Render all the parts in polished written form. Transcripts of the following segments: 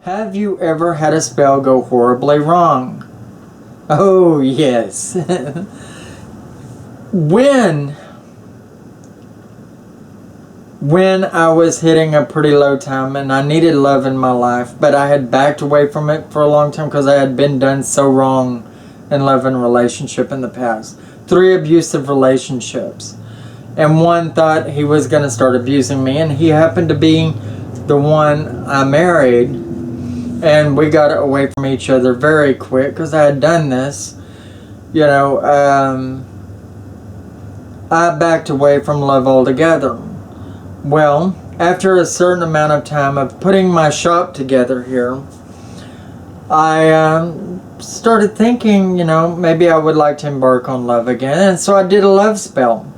Have you ever had a spell go horribly wrong? Oh, yes. When I was hitting a pretty low time and I needed love in my life, but I had backed away from it for a long time because I had been done so wrong in love and relationship in the past. 3 abusive relationships. And one thought he was going to start abusing me, and he happened to be the one I married, and we got away from each other very quick because I had done this. You know, I backed away from love altogether. Well, after a certain amount of time of putting my shop together here, I started thinking, you know, maybe I would like to embark on love again. And so I did a love spell.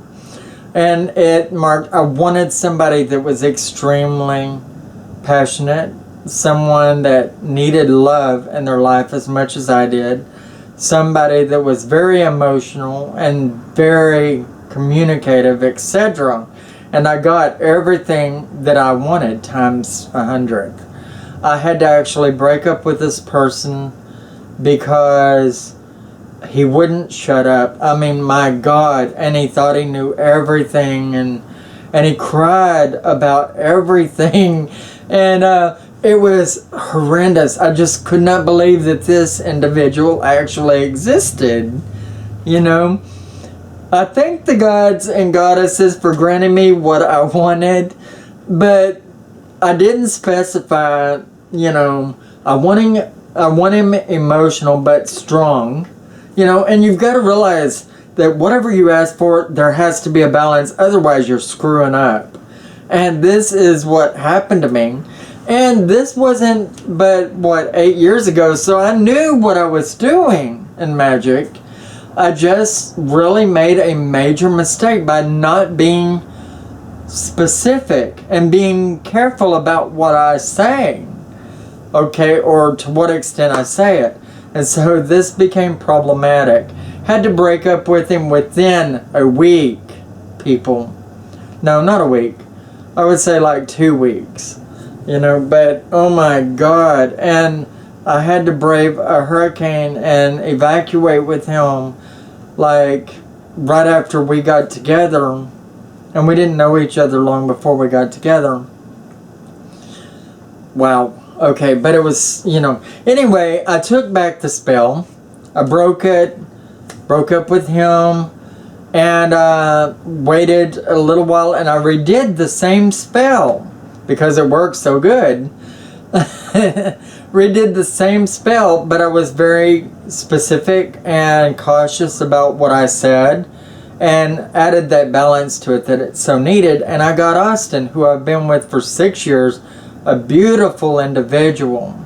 And it marked, I wanted somebody that was extremely passionate, someone that needed love in their life as much as I did, somebody that was very emotional and very communicative, etc. And I got everything that I wanted times 100. I had to actually break up with this person because he wouldn't shut up. I mean, my God. And he thought he knew everything. And he cried about everything. And it was horrendous. I just could not believe that this individual actually existed. You know? I thank the gods and goddesses for granting me what I wanted. But I didn't specify, you know, I want him emotional but strong. You know, and you've got to realize that whatever you ask for, there has to be a balance. Otherwise, you're screwing up. And this is what happened to me. And this wasn't but, 8 years ago. So I knew what I was doing in Magick. I just really made a major mistake by not being specific and being careful about what I say. Okay, or to what extent I say it. And so this became problematic. Had to break up with him within a week, people. No, not a week. I would say like 2 weeks. You know, but oh my God. And I had to brave a hurricane and evacuate with him like right after we got together. And we didn't know each other long before we got together. Wow. Okay, but it was, you know. Anyway, I took back the spell. I broke up with him, and waited a little while, and I redid the same spell because it worked so good. Redid the same spell, but I was very specific and cautious about what I said, and added that balance to it that it so needed. And I got Austin, who I've been with for 6 years, a beautiful individual,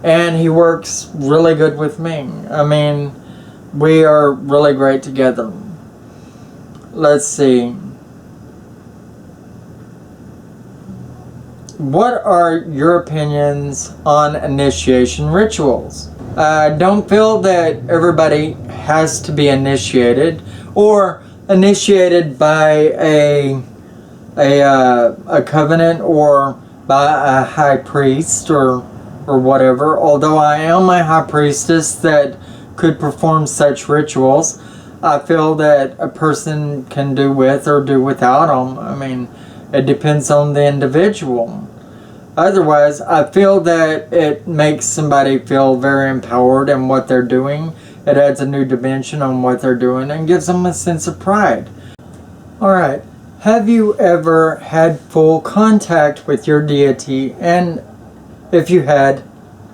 and he works really good with me. I mean, we are really great together. Let's see. What are your opinions on initiation rituals? I don't feel that everybody has to be initiated or initiated by a covenant or by a high priest or whatever. Although I am a high priestess that could perform such rituals, I feel that a person can do with or do without them. I mean, it depends on the individual. Otherwise, I feel that it makes somebody feel very empowered in what they're doing. It adds a new dimension on what they're doing and gives them a sense of pride. Alright, have you ever had full contact with your deity? And if you had,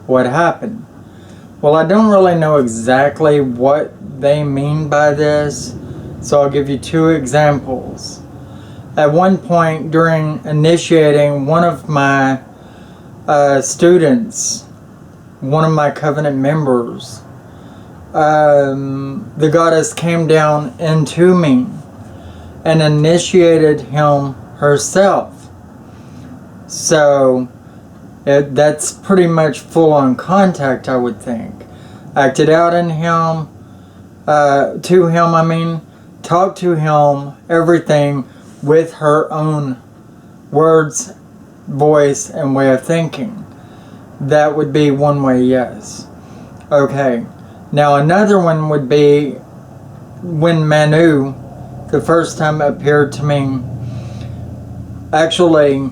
what happened? Well, I don't really know exactly what they mean by this, so I'll give you 2 examples. At one point during initiating one of my students, one of my covenant members, the goddess came down into me and initiated him herself. So that's pretty much full-on contact, I would think. Acted out in him, to him, I mean, talked to him, everything with her own words, voice, and way of thinking. That would be one way, yes. Okay. Now another one would be when Manu, the first time appeared to me, actually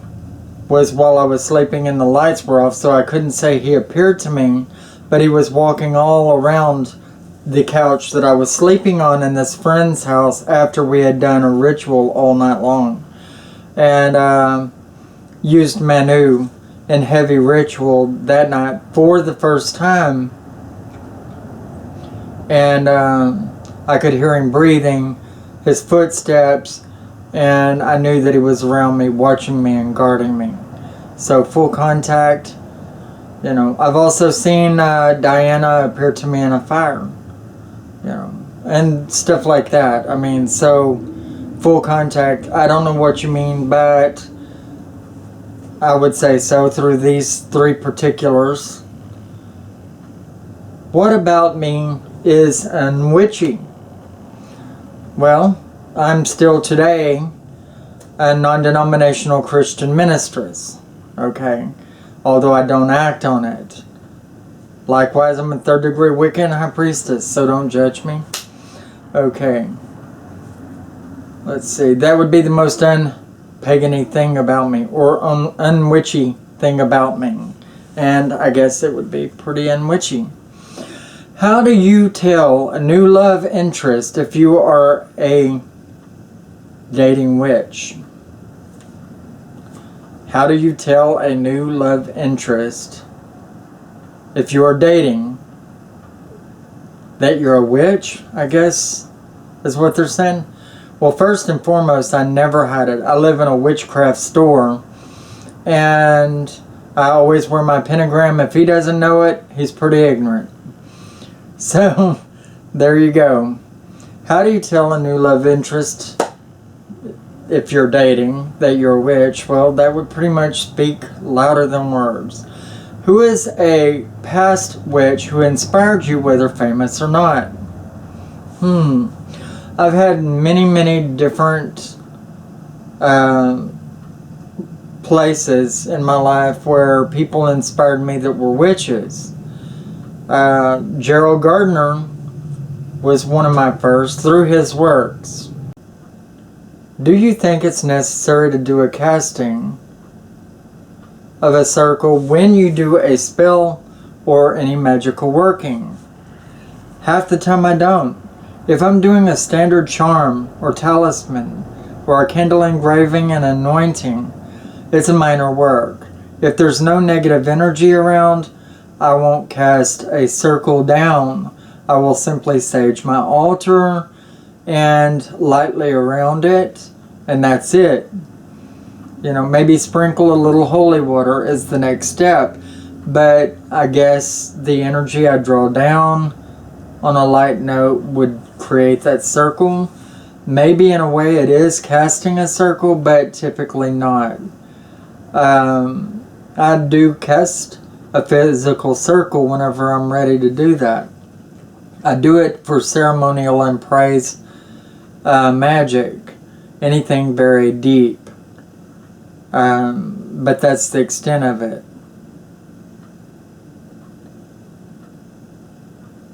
was while I was sleeping and the lights were off, so I couldn't say he appeared to me, but he was walking all around the couch that I was sleeping on in this friend's house after we had done a ritual all night long. And used Manu in heavy ritual that night for the first time. And I could hear him breathing, his footsteps, and I knew that he was around me, watching me and guarding me. So full contact. You know, I've also seen Diana appear to me in a fire. You know, and stuff like that. I mean, so full contact. I don't know what you mean, but I would say so through these three particulars. What about me is witchy? Well, I'm still today a non-denominational Christian ministress, okay? Although I don't act on it. Likewise, I'm a third-degree Wiccan high priestess, so don't judge me. Okay. Let's see. That would be the most un-pagany thing about me, or unwitchy thing about me. And I guess it would be pretty unwitchy. How do you tell a new love interest if you are a dating witch? How do you tell a new love interest if you are dating that you're a witch, I guess is what they're saying? Well, first and foremost, I never had it. I live in a witchcraft store, and I always wear my pentagram. If he doesn't know it, he's pretty ignorant. So, there you go. How do you tell a new love interest if you're dating that you're a witch? Well, that would pretty much speak louder than words. Who is a past witch who inspired you, whether famous or not? I've had many different places in my life where people inspired me that were witches. Gerald Gardner was one of my first through his works. Do you think it's necessary to do a casting of a circle when you do a spell or any magical working? Half the time I don't. If I'm doing a standard charm or talisman or a candle engraving and anointing, it's a minor work. If there's no negative energy around, I won't cast a circle down. I will simply sage my altar and lightly around it, and that's it. You know, maybe sprinkle a little holy water is the next step, but I guess the energy I draw down on a light note would create that circle. Maybe in a way it is casting a circle, but typically not. I do cast a physical circle whenever I'm ready to do that. I do it for ceremonial and praise magic, anything very deep. But that's the extent of it.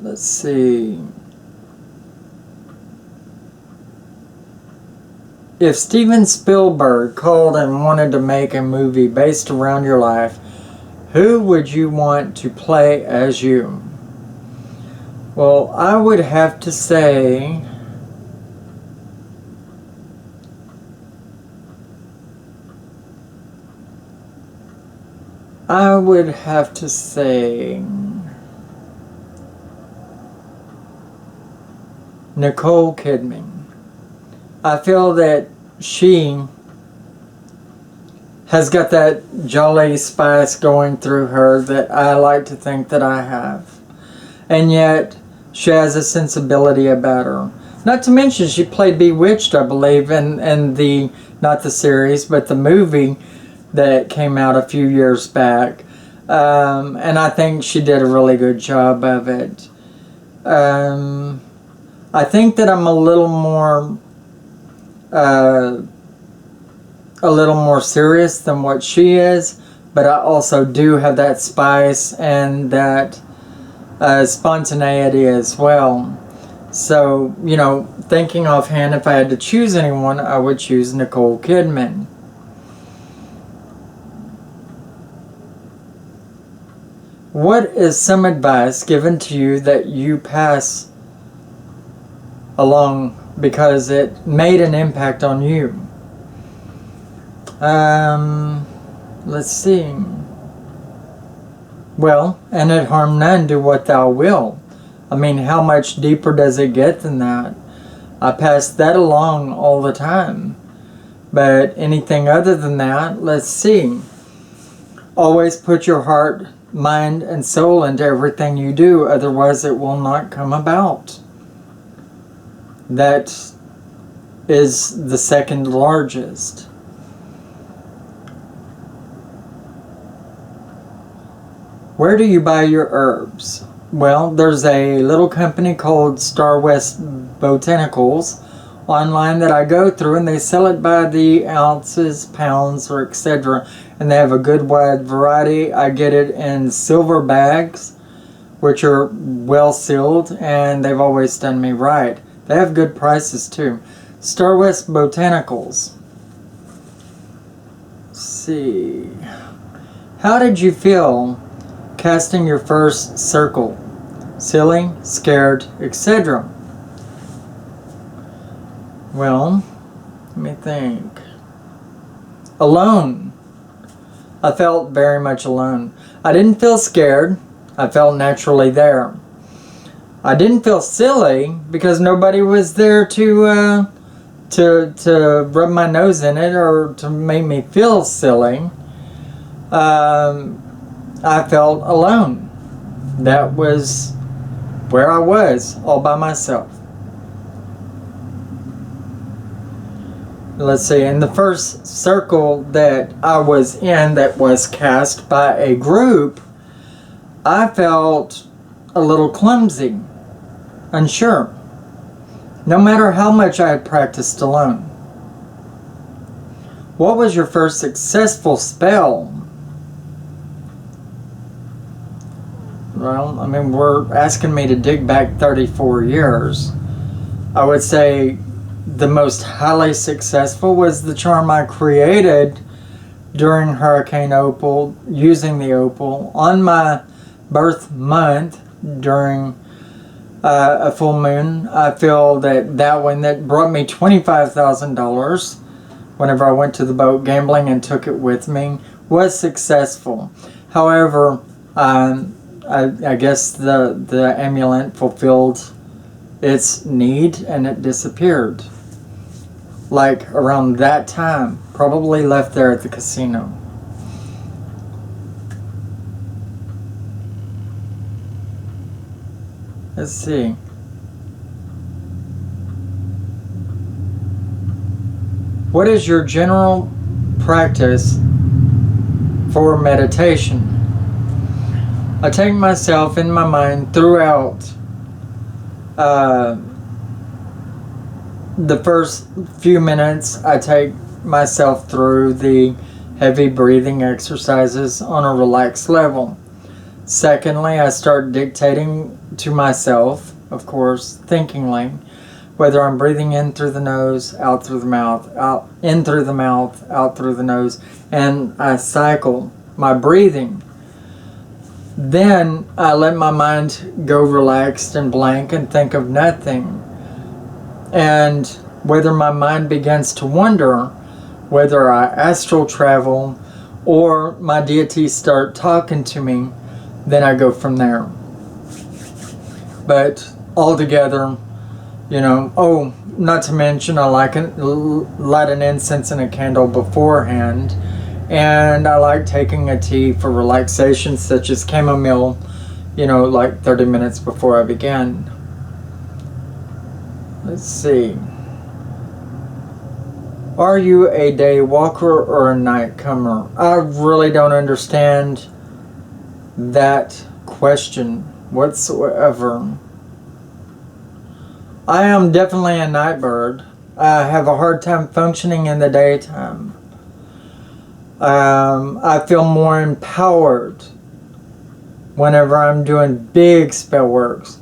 Let's see. If Steven Spielberg called and wanted to make a movie based around your life, who would you want to play as you? Well, I would have to say Nicole Kidman. I feel that she has got that jolly spice going through her that I like to think that I have. And yet, she has a sensibility about her. Not to mention, she played Bewitched, I believe, in the, not the series, but the movie that came out a few years back. And I think she did a really good job of it. I think that I'm a little more serious than what she is, but I also do have that spice and that spontaneity as well. So, you know, thinking offhand, if I had to choose anyone, I would choose Nicole Kidman. What is some advice given to you that you pass along because it made an impact on you? Let's see. Well, and it harm none, do what thou will. I mean, how much deeper does it get than that? I pass that along all the time. But anything other than that, let's see. Always put your heart, mind, and soul into everything you do, otherwise it will not come about. That is the second largest. Where do you buy your herbs? Well, there's a little company called Star West Botanicals online that I go through, and they sell it by the ounces, pounds, or etc. And they have a good wide variety. I get it in silver bags, which are well sealed, and they've always done me right. They have good prices too. Star West Botanicals. Let's see. How did you feel casting your first circle? Silly, scared, etc. Well, let me think. Alone. I felt very much alone. I didn't feel scared. I felt naturally there. I didn't feel silly because nobody was there to rub my nose in it or to make me feel silly. I felt alone. That was where I was, all by myself. Let's see, in the first circle that I was in that was cast by a group, I felt a little clumsy, unsure, no matter how much I had practiced alone. What was your first successful spell? Well, I mean, we're asking me to dig back 34 years. I would say the most highly successful was the charm I created during Hurricane Opal, using the opal on my birth month during a full moon. I feel that one that brought me $25,000 whenever I went to the boat gambling and took it with me was successful. However, I guess the amulet fulfilled its need and it disappeared. Like around that time, probably left there at the casino. Let's see. What is your general practice for meditation? I take myself in my mind throughout the first few minutes. I take myself through the heavy breathing exercises on a relaxed level. Secondly, I start dictating to myself, of course, thinkingly, whether I'm breathing in through the nose, out through the mouth, out in through the mouth, out through the nose, and I cycle my breathing. Then I let my mind go relaxed and blank and think of nothing. And whether my mind begins to wander, whether I astral travel or my deities start talking to me, then I go from there. But altogether, you know, oh, not to mention I light an incense and a candle beforehand. And I like taking a tea for relaxation, such as chamomile, you know, like 30 minutes before I begin. Let's see. Are you a day walker or a night comer? I really don't understand that question whatsoever. I am definitely a night bird. I have a hard time functioning in the daytime. I feel more empowered whenever I'm doing big spell works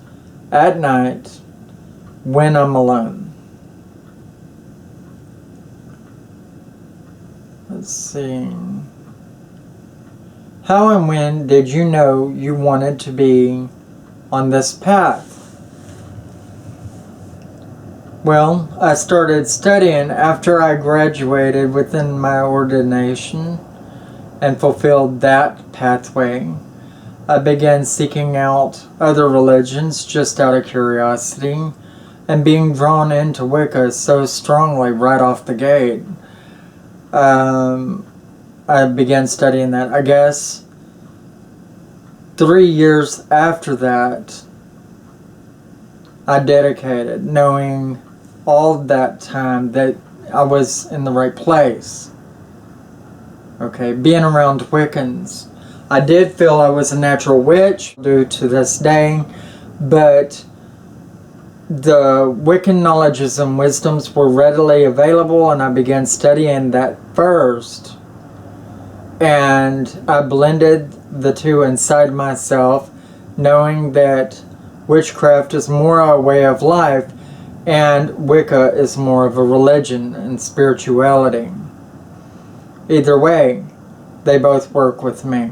at night when I'm alone. Let's see. How and when did you know you wanted to be on this path? Well, I started studying after I graduated within my ordination and fulfilled that pathway. I began seeking out other religions just out of curiosity and being drawn into Wicca so strongly right off the gate. I began studying that. I guess 3 years after that, I dedicated, knowing all that time that I was in the right place. Okay, being around Wiccans. I did feel I was a natural witch due to this day, but the Wiccan knowledges and wisdoms were readily available, and I began studying that first. And I blended the two inside myself, knowing that witchcraft is more a way of life, and Wicca is more of a religion and spirituality. Either way, they both work with me.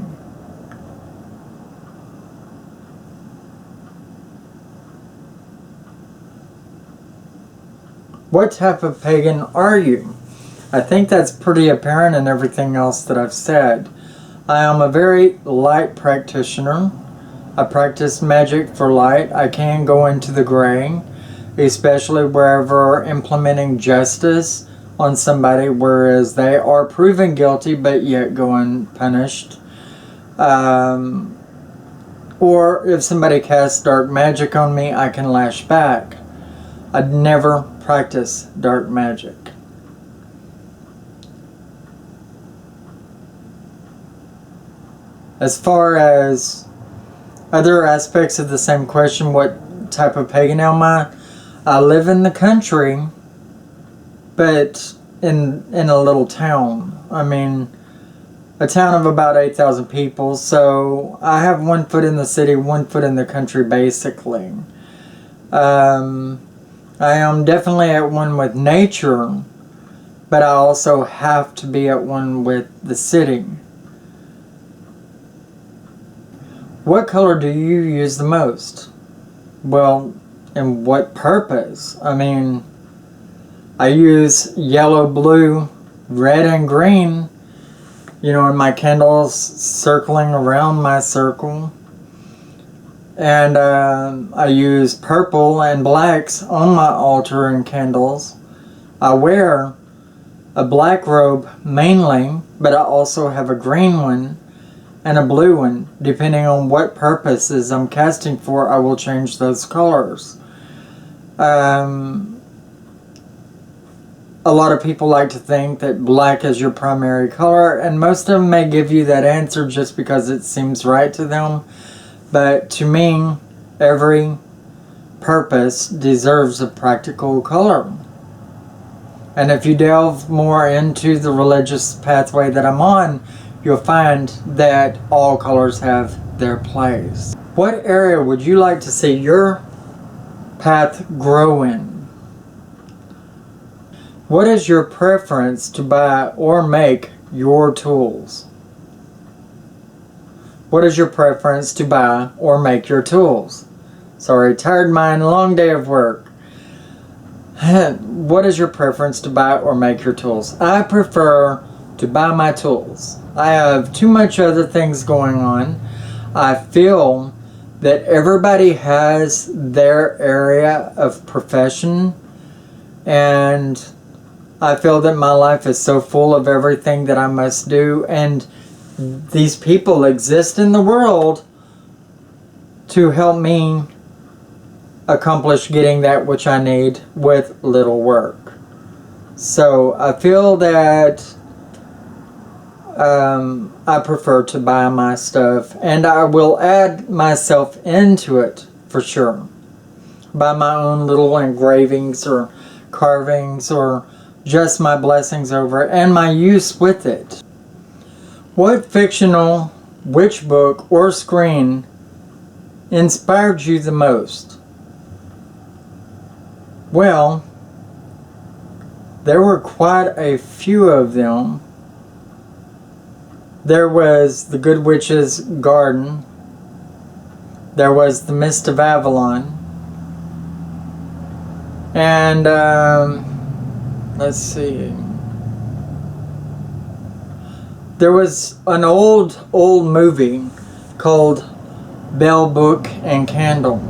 What type of pagan are you? I think that's pretty apparent in everything else that I've said. I am a very light practitioner. I practice magic for light. I can go into the gray, especially wherever implementing justice on somebody, whereas they are proven guilty but yet go unpunished. Or if somebody casts dark magic on me, I can lash back. I'd never practice dark magic. As far as other aspects of the same question, what type of pagan am I? I live in the country, but in a little town. I mean, a town of about 8,000 people, so I have 1 foot in the city, 1 foot in the country, basically. I am definitely at one with nature, but I also have to be at one with the city. What color do you use the most? Well, and what purpose? I mean, I use yellow, blue, red, and green, you know, in my candles circling around my circle. And I use purple and blacks on my altar and candles. I wear a black robe mainly, but I also have a green one and a blue one. Depending on what purposes I'm casting for, I will change those colors. A lot of people like to think that black is your primary color, and most of them may give you that answer just because it seems right to them. But to me, every purpose deserves a practical color. And if you delve more into the religious pathway that I'm on, you'll find that all colors have their place. What area would you like to see your path grow in? What is your preference to buy or make your tools? What is your preference to buy or make your tools? Sorry, tired mind, long day of work. What is your preference to buy or make your tools? I prefer to buy my tools. I have too much other things going on. I feel that everybody has their area of profession, and I feel that my life is so full of everything that I must do, and these people exist in the world to help me accomplish getting that which I need with little work. So I feel that I prefer to buy my stuff, and I will add myself into it for sure. Buy my own little engravings or carvings or just my blessings over it and my use with it. What fictional witch book or screen inspired you the most? Well, there were quite a few of them. There was The Good Witch's Garden. There was The Mist of Avalon. And, let's see. There was an old movie called Bell, Book, and Candle.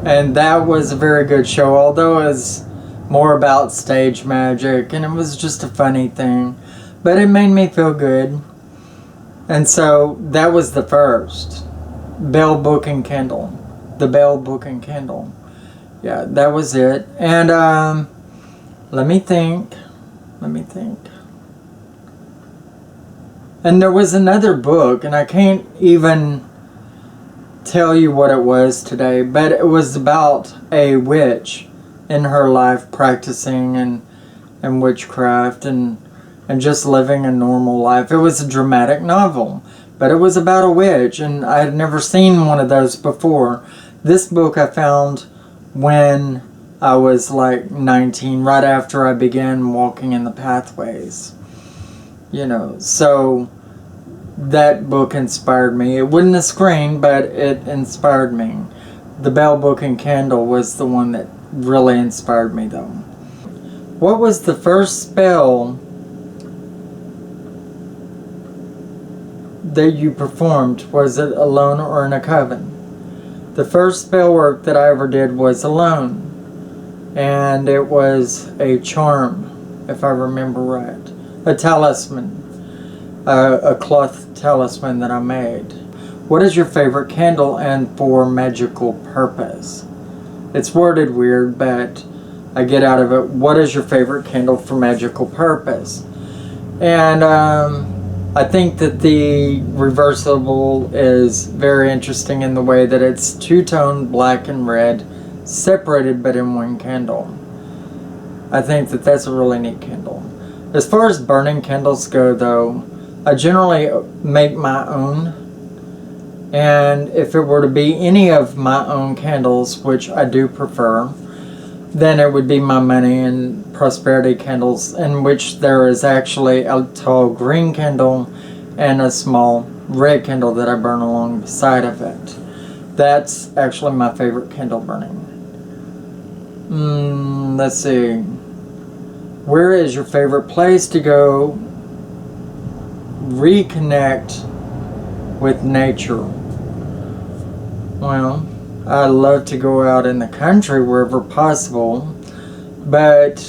And that was a very good show, although it was more about stage magic, and it was just a funny thing. But it made me feel good. And so that was the first. Bell, Book, and Candle. The Bell, Book, and Candle. Yeah, that was it. And let me think. And there was another book, and I can't even tell you what it was today, but it was about a witch in her life practicing and witchcraft and just living a normal life. It was a dramatic novel, but it was about a witch, and I had never seen one of those before. This book I found when I was like 19, right after I began walking in the pathways. You know, so that book inspired me. It wasn't a screen, but it inspired me. The Bell, Book, and Candle was the one that really inspired me, though. What was the first spell that you performed? Was it alone or in a coven? The first spell work that I ever did was alone. And it was a charm, if I remember right. A talisman, a cloth talisman that I made. What is your favorite candle and for magical purpose? It's worded weird, but I get out of it. What is your favorite candle for magical purpose? And I think that the reversible is very interesting in the way that it's two-tone black and red, separated but in one candle. I think that that's a really neat candle. As far as burning candles go, though, I generally make my own. And if it were to be any of my own candles, which I do prefer, then it would be my money and prosperity candles, in which there is actually a tall green candle and a small red candle that I burn along the side of it. That's actually my favorite candle burning. Let's see. Where is your favorite place to go reconnect with nature? Well, I love to go out in the country wherever possible, but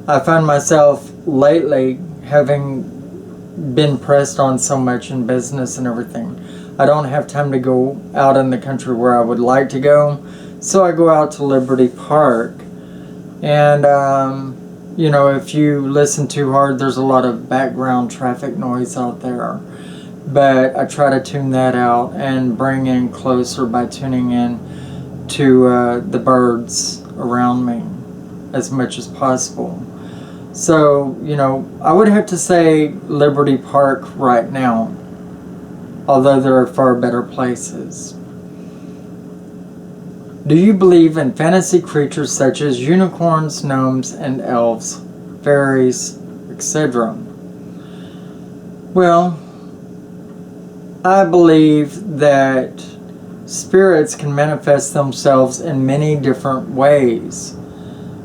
I find myself lately having been pressed on so much in business and everything. I don't have time to go out in the country where I would like to go, so I go out to Liberty Park. And you know, if you listen too hard, there's a lot of background traffic noise out there. But I try to tune that out and bring in closer by tuning in to the birds around me as much as possible. So, you know, I would have to say Liberty Park right now, although there are far better places. Do you believe in fantasy creatures such as unicorns, gnomes, and elves, fairies, etc.? Well, I believe that spirits can manifest themselves in many different ways.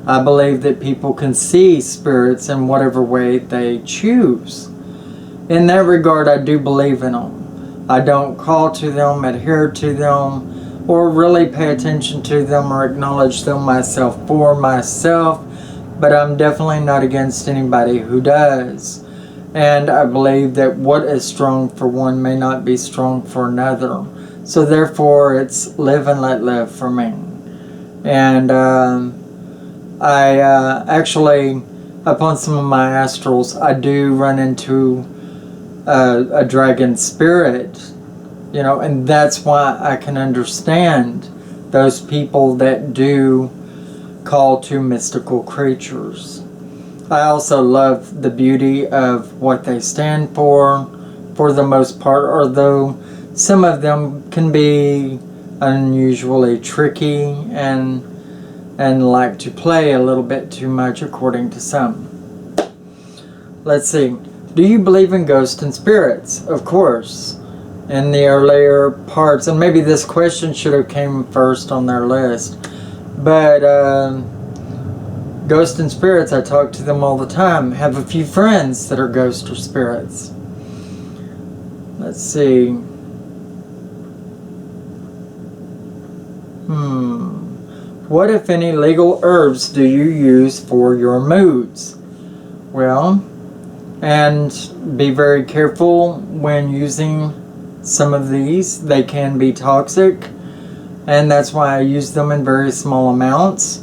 I believe that people can see spirits in whatever way they choose. In that regard, I do believe in them. I don't call to them, adhere to them, or really pay attention to them or acknowledge them myself for myself, but I'm definitely not against anybody who does. And I believe that what is strong for one may not be strong for another. So therefore, it's live and let live for me. And I actually, upon some of my astrals, I do run into a dragon spirit. You know, and that's why I can understand those people that do call to mystical creatures. I also love the beauty of what they stand for the most part, although some of them can be unusually tricky and like to play a little bit too much according to some. Let's see. Do you believe in ghosts and spirits? Of course. In the earlier parts, and maybe this question should have came first on their list, but ghosts and spirits, I talk to them all the time. Have a few friends that are ghosts or spirits. Let's see. What, if any, legal herbs do you use for your moods? Well, and be very careful when using some of these. They can be toxic, and that's why I use them in very small amounts.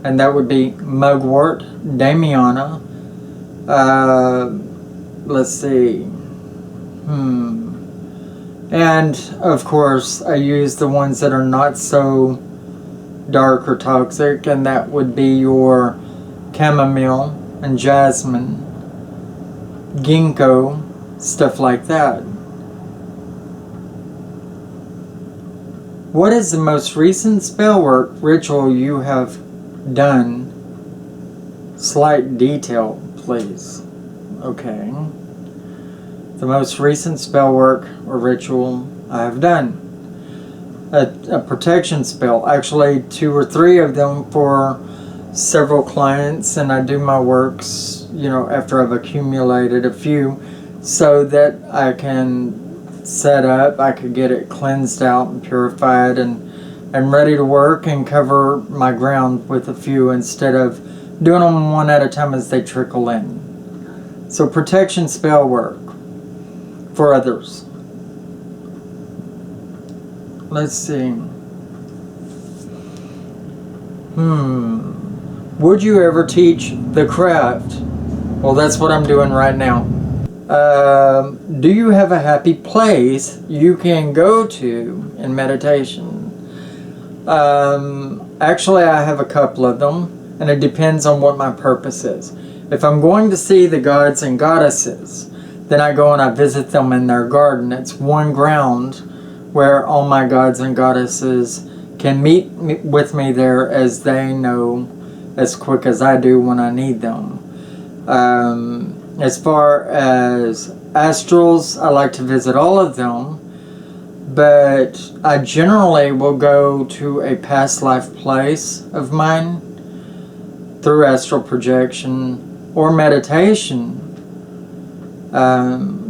And that would be mugwort, damiana, let's see, and of course I use the ones that are not so dark or toxic, and that would be your chamomile and jasmine, ginkgo, stuff like that. What is the most recent spell work ritual you have done? Slight detail, please. Okay. The most recent spell work or ritual I have done. A protection spell. Actually, 2 or 3 of them for several clients, and I do my works, you know, after I've accumulated a few, so that I can set up, I could get it cleansed out and purified and ready to work and cover my ground with a few instead of doing them one at a time as they trickle in. So protection spell work for others. Let's see. Would you ever teach the craft? Well, that's what I'm doing right now. Do you have a happy place you can go to in meditation? Actually, I have a couple of them, and it depends on what my purpose is. If I'm going to see the gods and goddesses, then I go and I visit them in their garden. It's one ground where all my gods and goddesses can meet with me there, as they know as quick as I do when I need them. As far as astrals, I like to visit all of them, but I generally will go to a past life place of mine through astral projection or meditation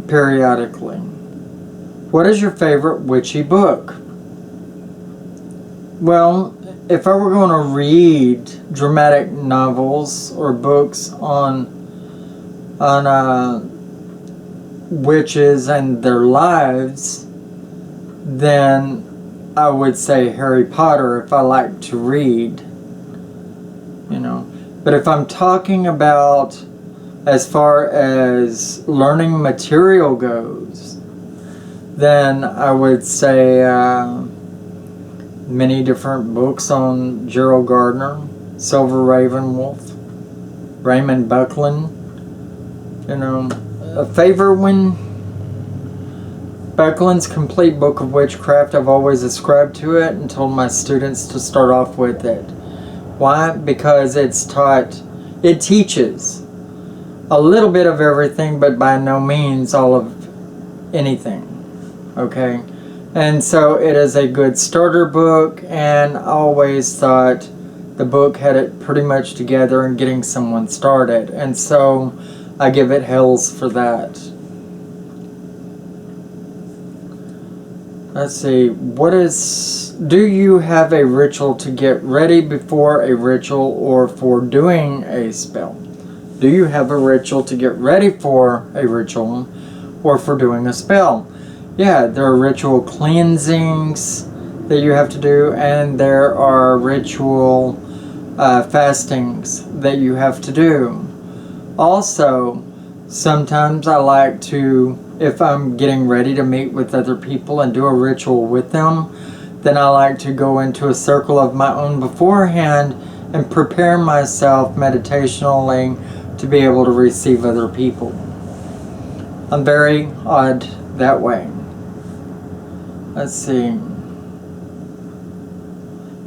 periodically. What is your favorite witchy book? Well, if I were going to read dramatic novels or books on witches and their lives, then I would say Harry Potter if I like to read, you know. But if I'm talking about as far as learning material goes, then I would say many different books on Gerald Gardner, Silver Ravenwolf, Raymond Buckland. You know, a favorite one, Buckland's Complete Book of Witchcraft. I've always ascribed to it and told my students to start off with it. Why? Because it teaches a little bit of everything, but by no means all of anything. Okay? And so it is a good starter book, and I always thought the book had it pretty much together in getting someone started. And so I give it hells for that. Let's see, do you have a ritual to get ready before a ritual or for doing a spell? Do you have a ritual to get ready for a ritual or for doing a spell? Yeah, there are ritual cleansings that you have to do, and there are ritual fastings that you have to do. Also, sometimes I like to, if I'm getting ready to meet with other people and do a ritual with them, then I like to go into a circle of my own beforehand and prepare myself meditationally to be able to receive other people. I'm very odd that way. Let's see.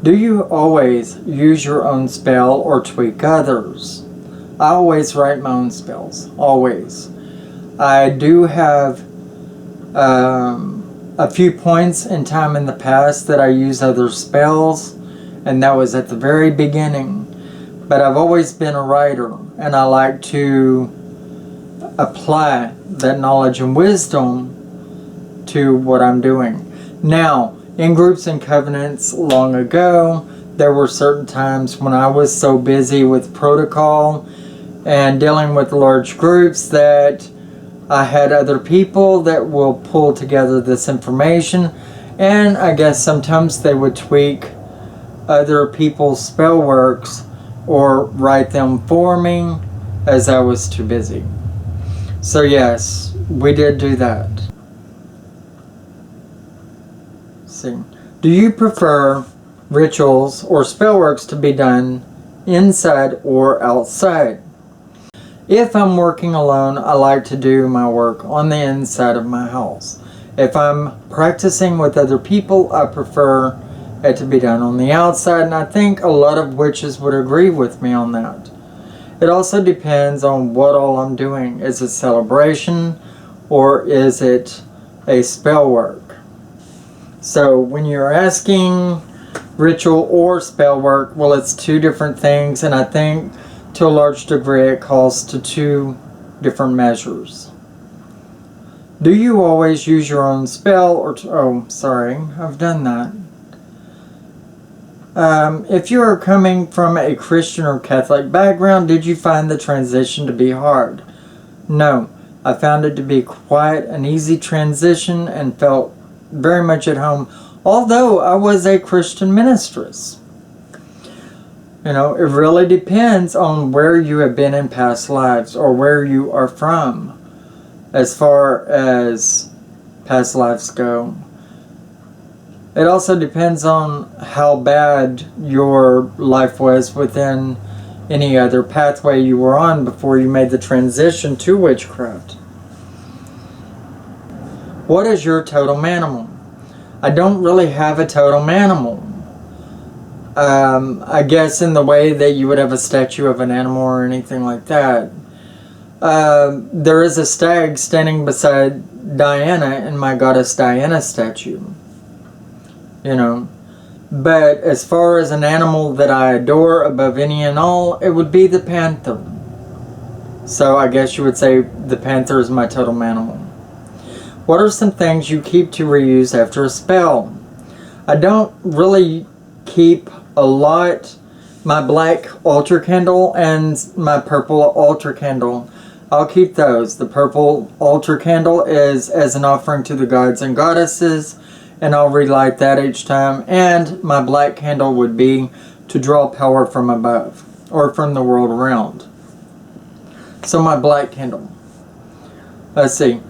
Do you always use your own spell or tweak others? I always write my own spells. Always. I do have a few points in time in the past that I use other spells, and that was at the very beginning. But I've always been a writer, and I like to apply that knowledge and wisdom to what I'm doing. Now, in groups and covenants long ago, there were certain times when I was so busy with protocol and dealing with large groups that I had other people that will pull together this information, and I guess sometimes they would tweak other people's spell works or write them for me as I was too busy. So yes, we did do that. See. Do you prefer rituals or spell works to be done inside or outside? If I'm working alone, I like to do my work on the inside of my house. If I'm practicing with other people, I prefer it to be done on the outside, and I think a lot of witches would agree with me on that. It also depends on what all I'm doing. Is it celebration or is it a spell work? So when you're asking ritual or spell work, well, it's two different things, and I think to a large degree it calls to two different measures. Do you always use your own spell or... oh, sorry, I've done that. If you are coming from a Christian or Catholic background, did you find the transition to be hard? No, I found it to be quite an easy transition and felt very much at home, although I was a Christian ministress. You know, it really depends on where you have been in past lives or where you are from as far as past lives go. It also depends on how bad your life was within any other pathway you were on before you made the transition to witchcraft. What is your totem animal? I don't really have a totem animal. I guess in the way that you would have a statue of an animal or anything like that. There is a stag standing beside Diana in my goddess Diana statue. You know. But as far as an animal that I adore above any and all, it would be the panther. So I guess you would say the panther is my totem animal. What are some things you keep to reuse after a spell? I don't really keep a lot. My black altar candle and my purple altar candle, I'll keep those. The purple altar candle is as an offering to the gods and goddesses, and I'll relight that each time. And my black candle would be to draw power from above or from the world around. So my black candle. Let's see.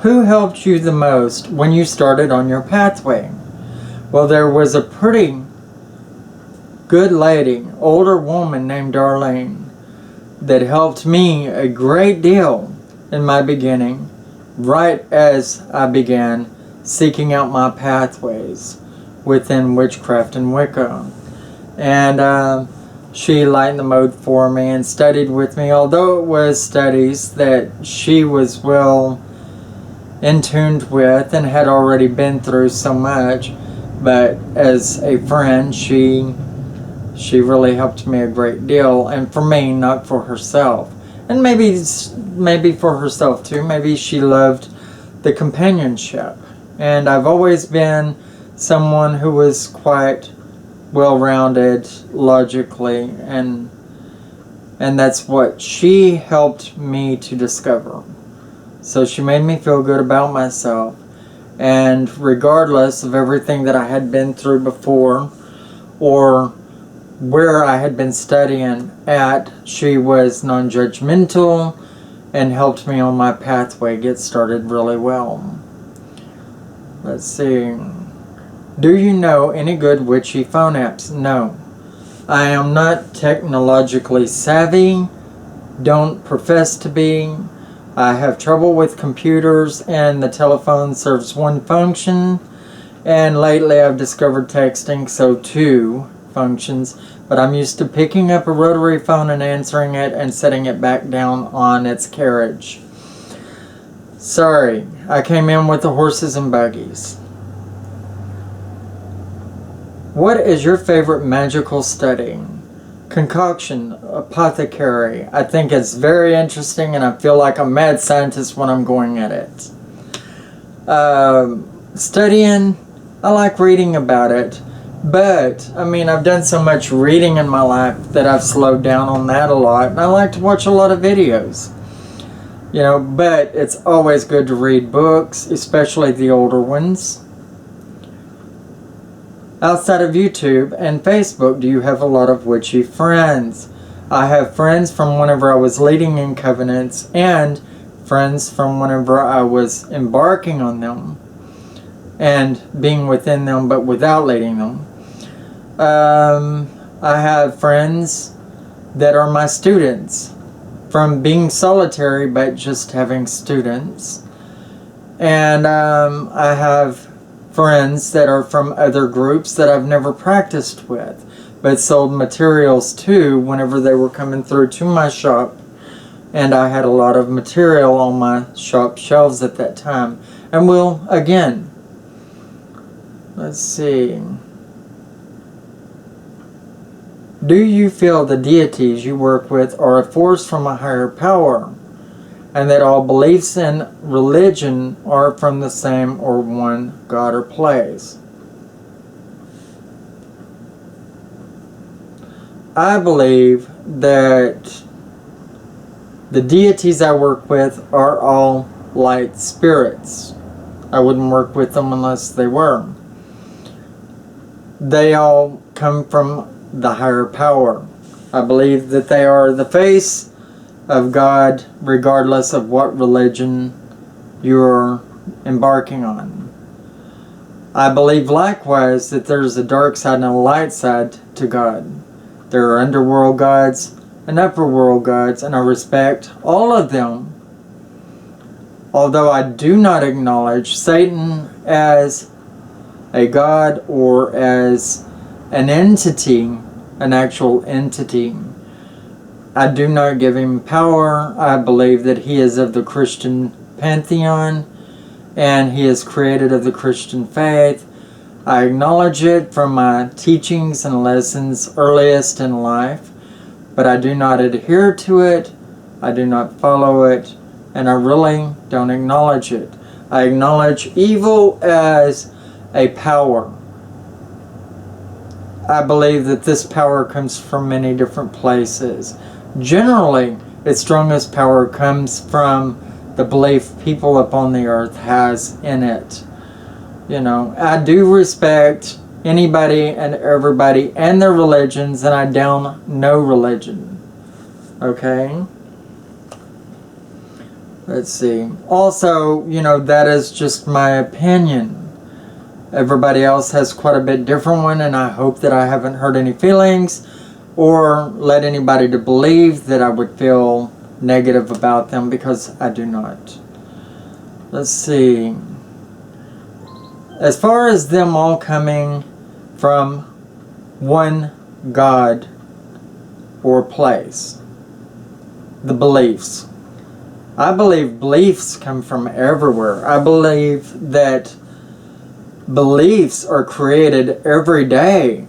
Who helped you the most when you started on your pathway? Well, there was a pretty good lady, older woman named Darlene, that helped me a great deal in my beginning, right as I began seeking out my pathways within witchcraft and Wicca. And she lightened the mode for me and studied with me, although it was studies that she was well in tuned with and had already been through so much. But as a friend, she really helped me a great deal, and for me, not for herself. And maybe for herself too. Maybe she loved the companionship. And I've always been someone who was quite well-rounded logically, and that's what she helped me to discover. So she made me feel good about myself. And regardless of everything that I had been through before or where I had been studying at, she was non-judgmental and helped me on my pathway get started really well. Let's see. Do you know any good witchy phone apps? No. I am not technologically savvy, don't profess to be. I have trouble with computers, and the telephone serves one function. And lately I've discovered texting, so 2 functions. But I'm used to picking up a rotary phone and answering it and setting it back down on its carriage. Sorry, I came in with the horses and buggies. What is your favorite magical study? Concoction, apothecary. I think it's very interesting, and I feel like a mad scientist when I'm going at it. Studying, I like reading about it, but I mean, I've done so much reading in my life that I've slowed down on that a lot, and I like to watch a lot of videos. You know, but it's always good to read books, especially the older ones. Outside of YouTube and Facebook, do you have a lot of witchy friends? I have friends from whenever I was leading in covenants, and friends from whenever I was embarking on them and being within them but without leading them. I have friends that are my students, from being solitary but just having students. And I have friends that are from other groups that I've never practiced with, but sold materials to whenever they were coming through to my shop. And I had a lot of material on my shop shelves at that time. And will again. Let's see. Do you feel the deities you work with are a force from a higher power, and that all beliefs in religion are from the same or one god or place? I believe that the deities I work with are all light spirits. I wouldn't work with them unless they were. They all come from the higher power. I believe that they are the face of God, regardless of what religion you're embarking on. I believe likewise that there's a dark side and a light side to God. There are underworld gods and upper world gods, and I respect all of them. Although I do not acknowledge Satan as a god or as an entity, an actual entity. I do not give him power. I believe that he is of the Christian pantheon, and he is created of the Christian faith. I acknowledge it from my teachings and lessons earliest in life, but I do not adhere to it, I do not follow it, and I really don't acknowledge it. I acknowledge evil as a power. I believe that this power comes from many different places. Generally, its strongest power comes from the belief people upon the earth has in it. You know, I do respect anybody and everybody and their religions, and I down no religion. Okay? Let's see. Also, you know, that is just my opinion. Everybody else has quite a bit different one, and I hope that I haven't hurt any feelings or led anybody to believe that I would feel negative about them, because I do not. Let's see. As far as them all coming from one God or place, the beliefs. I believe beliefs come from everywhere. I believe that beliefs are created every day,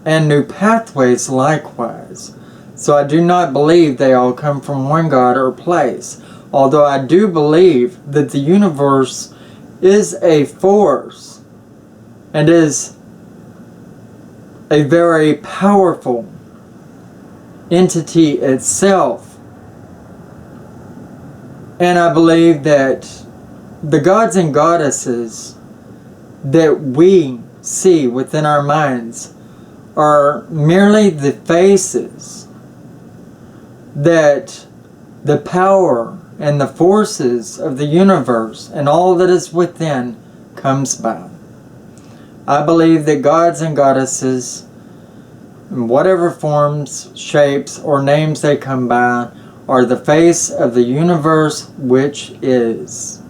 and new pathways likewise. So I do not believe they all come from one God or place. Although I do believe that the universe is a force and is a very powerful entity itself. And I believe that the gods and goddesses that we see within our minds are merely the faces that the power and the forces of the universe and all that is within comes by. I believe that gods and goddesses in whatever forms, shapes, or names they come by, are the face of the universe, which is.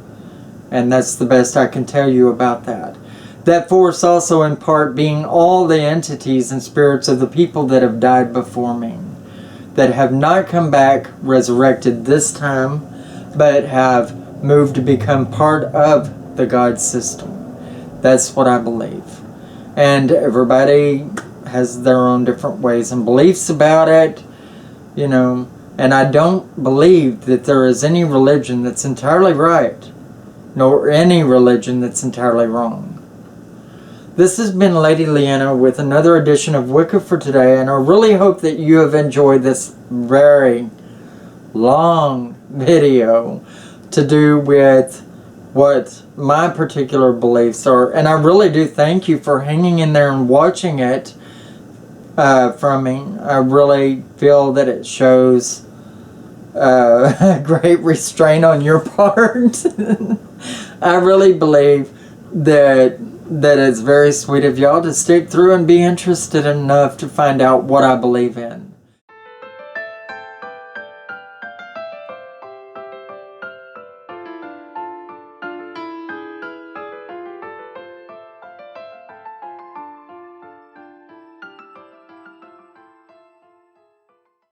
And that's the best I can tell you about that. That force also in part being all the entities and spirits of the people that have died before me, that have not come back resurrected this time, but have moved to become part of the God system. That's what I believe. And everybody has their own different ways and beliefs about it, you know. And I don't believe that there is any religion that's entirely right, nor any religion that's entirely wrong. This has been Lady Leeanna with another edition of Wicca for today, and I really hope that you have enjoyed this very long video to do with what my particular beliefs are. And I really do thank you for hanging in there and watching it from me. I really feel that it shows great restraint on your part. I really believe that it's very sweet of y'all to stick through and be interested enough to find out what I believe in.